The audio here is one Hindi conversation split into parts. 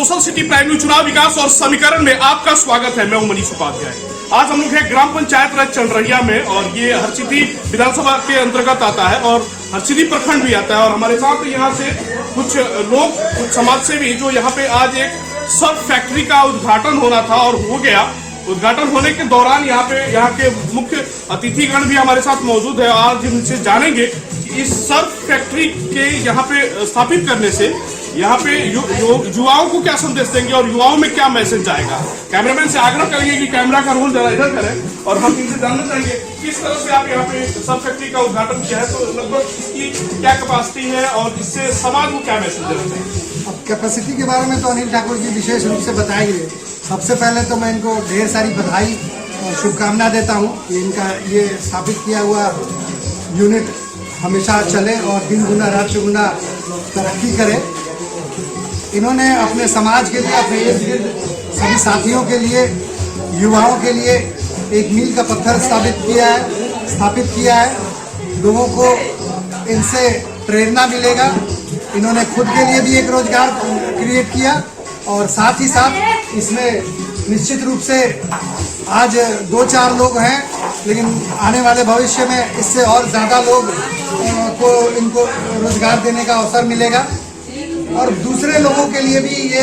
सोशल सिटी प्राइम न्यूज चुनाव विकास और समीकरण में आपका स्वागत है। मैं हूं मनीष उपाध्याय। आज हम लोग हैं ग्राम पंचायत राज चंडरहिया में और ये हरसिद्धि विधानसभा के अंतर्गत आता है और हरसिद्धि प्रखंड भी आता है। और हमारे साथ यहाँ से कुछ लोग, कुछ समाज सेवी जो यहाँ पे आज एक सर्फ फैक्ट्री का उद्घाटन होना था और हो गया। उद्घाटन होने के दौरान यहाँ के मुख्य अतिथिगण भी हमारे साथ मौजूद है। आज इनसे जानेंगे कि इस सर्फ फैक्ट्री के यहाँ पे स्थापित करने से यहाँ पे युवाओं को क्या संदेश देंगे और युवाओं में क्या मैसेज जाएगा। कैमरामैन से आग्रह करेंगे कि कैमरा का रोल जरा इधर करें और हम इनसे जानना चाहेंगे किस तरह से आप यहाँ पे सर्फ फैक्ट्री का उद्घाटन किया है, तो लगभग इसकी क्या कैपेसिटी है और इससे समाज को क्या मैसेज देना चाहिए। अब कैपेसिटी के बारे में तो अनिल ठाकुर जी विशेष रूप से बताएंगे। सबसे पहले तो मैं इनको ढेर सारी बधाई और शुभकामना देता हूँ कि इनका ये स्थापित किया हुआ यूनिट हमेशा चले और दिन गुना रात चौगुना तरक्की करे। इन्होंने अपने समाज के लिए, अपने इर्द गिर्द सभी साथियों के लिए, युवाओं के लिए एक मील का पत्थर स्थापित किया है। लोगों को इनसे प्रेरणा मिलेगा। इन्होंने खुद के लिए भी एक रोजगार क्रिएट किया और साथ ही साथ इसमें निश्चित रूप से आज 2-4 लोग हैं, लेकिन आने वाले भविष्य में इससे और ज़्यादा लोग को इनको रोजगार देने का अवसर मिलेगा। और दूसरे लोगों के लिए भी ये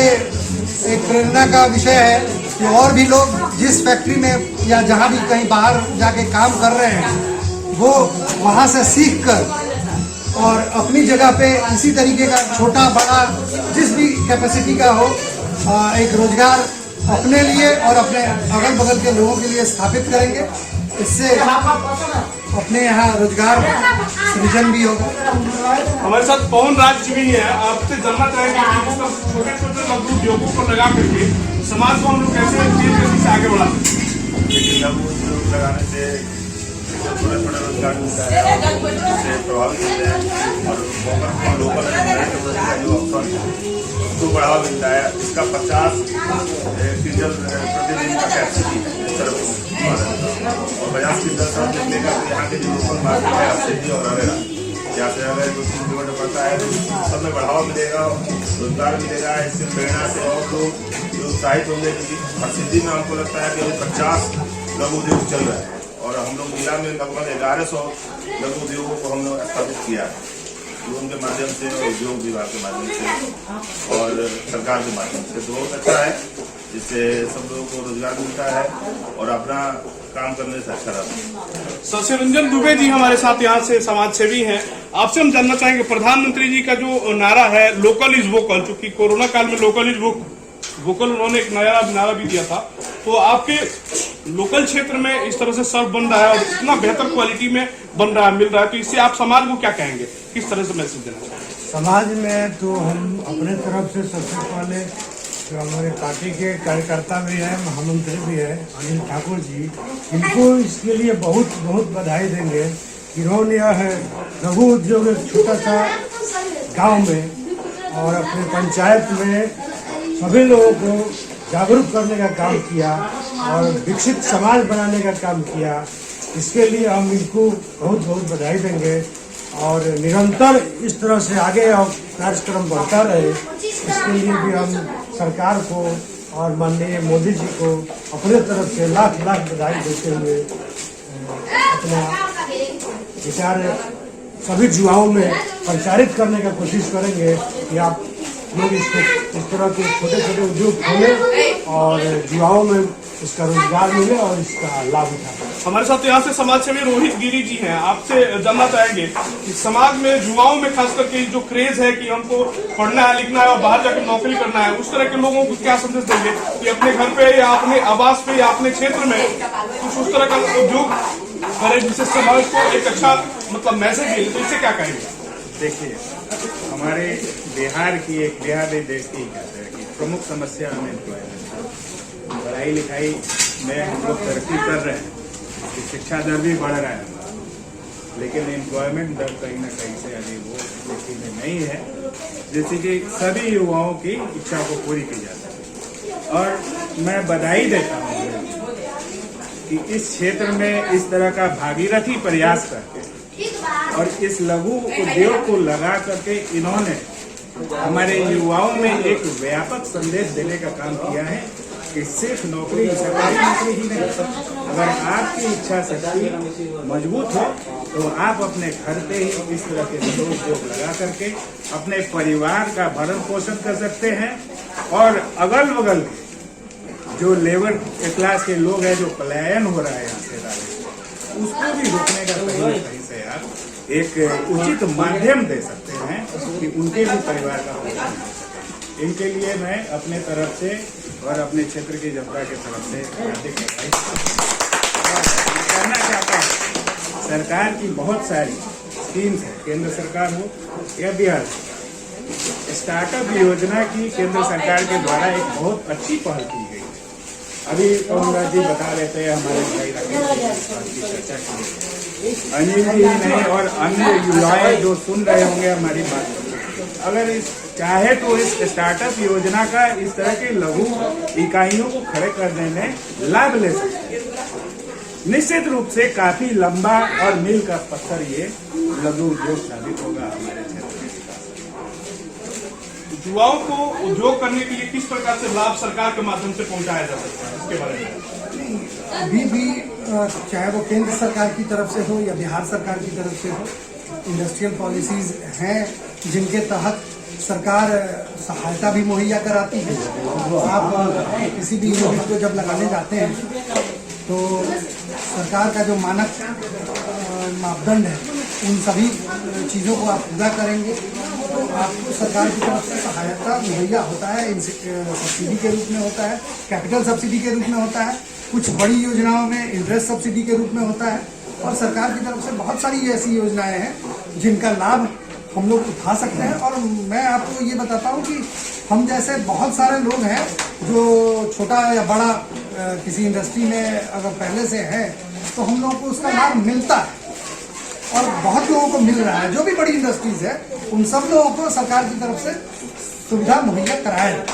एक प्रेरणा का विषय है कि और भी लोग जिस फैक्ट्री में या जहाँ भी कहीं बाहर जाके काम कर रहे हैं वो वहाँ से सीख कर और अपनी जगह पे इसी तरीके का छोटा बड़ा जिस भी कैपेसिटी का हो एक रोजगार अपने लिए और अपने अगल बगल के लोगों के लिए स्थापित करेंगे। इससे अपने यहाँ रोजगार सृजन भी होगा। हमारे साथ पवन राज जी भी है। आपसे जानना चाहेंगे छोटे छोटे लघु उद्योगों को लगा करके समाज को हम लोग कैसे तेज गति से आगे बढ़ा सकते हैं। लघु उद्योग लगाने से छोटा छोटा रोजगार मिलता है, उससे प्रभावित होते हैं और लोकल जो अवसर को बढ़ावा मिलता है। इसका 50 क्विंटल प्रतिदिन का कैपेसिटी है और 50 क्विंटल सब निकलेगा। तो यहाँ के जो लोकल मार्केट है हरसिद्धि और अरेरा, यहाँ से अगर 2-3 किलोमीटर पड़ता है तो सब में बढ़ावा मिलेगा, रोजगार मिलेगा। इससे प्रेरणा से और लोग जो उत्साहित होंगे क्योंकि हरसिद्धि में हमको लगता है कि 50 लघु उद्योग चल रहा है और हम लोग जिला में लगभग 1100 लघु उद्योगों को हम लोग स्थापित किया है, लोगों के माध्यम से और उद्योग विभाग के माध्यम से और सरकार के माध्यम से। तो बहुत अच्छा है, जिससे सब लोगों को रोजगार मिलता है और अपना काम करने से अच्छा रहता है। शशि रंजन दुबे जी हमारे साथ यहाँ से समाज सेवी हैं। आपसे हम जानना चाहेंगे प्रधानमंत्री जी का जो नारा है लोकल इज वोकल, चूंकि कोरोना काल में लोकल इज वोकल उन्होंने एक नया नारा भी दिया था, तो आपके लोकल क्षेत्र में इस तरह से सर्फ बन रहा है और इतना बेहतर क्वालिटी में बन रहा है, मिल रहा है, तो इससे आप समाज को क्या कहेंगे, किस तरह से मैसेज देना चाहिए। समाज में तो हम अपने तरफ से सबसे पहले जो हमारे पार्टी के कार्यकर्ता भी हैं, महामंत्री भी हैं अनिल ठाकुर जी, इनको इसके लिए बहुत बहुत बधाई देंगे। इन्होंने यह लघु उद्योग एक छोटा सा गांव में और अपने पंचायत में सभी लोगों को जागरूक करने का काम किया और विकसित समाज बनाने का काम किया। इसके लिए हम इनको बहुत बहुत बधाई देंगे और निरंतर इस तरह से आगे कार्यक्रम बढ़ता रहे, इसके लिए भी हम सरकार को और माननीय मोदी जी को अपने तरफ से लाख लाख बधाई देते हुए अपना विचार सभी युवाओं में प्रचारित करने का कोशिश करेंगे कि आप लोग इसको इस तरह के छोटे छोटे उद्योग खोलें और युवाओं में इसका रोजगार मिले और इसका लाभ उठाएं। हमारे साथ यहाँ से समाज सेवी रोहित गिरी जी हैं। आपसे जानना चाहेंगे कि समाज में युवाओं में खास करके जो क्रेज है कि हमको पढ़ना है, लिखना है और बाहर जाकर नौकरी करना है, उस तरह के लोगों को क्या संदेश देंगे कि अपने घर पे या अपने आवास पे या अपने क्षेत्र में कुछ उस तरह का उद्योग करे जिससे समाज को एक अच्छा मतलब मैसेज मिले, तो इससे क्या कहेंगे। देखिए, हमारे बिहार की एक बिहारी देश की कहते हैं कि प्रमुख समस्या अनएम्प्लॉयमेंट। पढ़ाई लिखाई में हम लोग तरक्की कर रहे हैं, शिक्षा दर भी बढ़ रहा है, लेकिन एम्प्लॉयमेंट दर कहीं ना कहीं से अभी वो स्थिति में नहीं है जैसे कि सभी युवाओं की इच्छा को पूरी की जा सके। और मैं बधाई देता हूँ कि इस क्षेत्र में इस तरह का भागीरथी प्रयास करके और इस लघु उद्योग को लगा करके इन्होंने हमारे युवाओं में एक व्यापक संदेश देने का काम किया है कि सिर्फ नौकरी, सरकारी नौकरी ही नहीं, अगर आपकी इच्छा शक्ति मजबूत हो तो आप अपने घर पे ही इस तरह के उद्योग लगा करके अपने परिवार का भरण पोषण कर सकते हैं। और अगल बगल जो लेबर क्लास के लोग हैं, जो पलायन हो रहा है यहाँ से राज्य, उसको भी रोकने का कहीं ना कहीं से आप एक उचित माध्यम दे सकते हैं कि उनके भी परिवार का पोषण हो। इनके लिए मैं अपने तरफ से और अपने क्षेत्र की जनता की तरफ से हार्दिक कहना चाहता हूँ, सरकार की बहुत सारी स्कीम्स है, केंद्र सरकार हो या बिहार, स्टार्टअप योजना की केंद्र सरकार के द्वारा एक बहुत अच्छी पहल की गई है। अभी पवनराज जी बता रहे थे, हमारे भाई राकेश की चर्चा की, अनिल जी नहीं और अन्य युवाएं जो सुन रहे होंगे हमारी बात, अगर इस चाहे तो इस स्टार्टअप योजना का इस तरह के लघु इकाइयों को खड़े करने में लाभ ले सकते हैं। निश्चित रूप से काफी लंबा और मील का पत्थर ये लघु उद्योग साबित होगा हमारे क्षेत्र में। युवाओं को उद्योग करने के लिए किस प्रकार से लाभ सरकार के माध्यम से पहुंचाया जा सकता है, इसके बारे में? अभी भी चाहे वो केंद्र सरकार की तरफ से हो या बिहार सरकार की तरफ से हो, इंडस्ट्रियल पॉलिसीज हैं जिनके तहत सरकार सहायता भी मुहैया कराती है। आप किसी भी यूनिट को जब लगाने जाते हैं तो सरकार का जो मानक मापदंड है, उन सभी चीज़ों को आप पूरा करेंगे तो आपको सरकार की तरफ से सहायता मुहैया होता है। सब्सिडी के रूप में होता है, कैपिटल सब्सिडी के रूप में होता है, कुछ बड़ी योजनाओं में इंटरेस्ट सब्सिडी के रूप में होता है, और सरकार की तरफ से बहुत सारी ऐसी योजनाएं हैं जिनका लाभ हम लोग उठा सकते हैं। और मैं आपको ये बताता हूँ कि हम जैसे बहुत सारे लोग हैं जो छोटा या बड़ा किसी इंडस्ट्री में अगर पहले से है तो हम लोगों को उसका लाभ मिलता है, और बहुत लोगों को मिल रहा है। जो भी बड़ी इंडस्ट्रीज है उन सब लोगों को सरकार की तरफ से सुविधा मुहैया कराया जाए।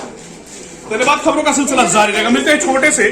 धन्यवाद। खबरों का सिलसिला जारी रहेगा, मिलते हैं छोटे से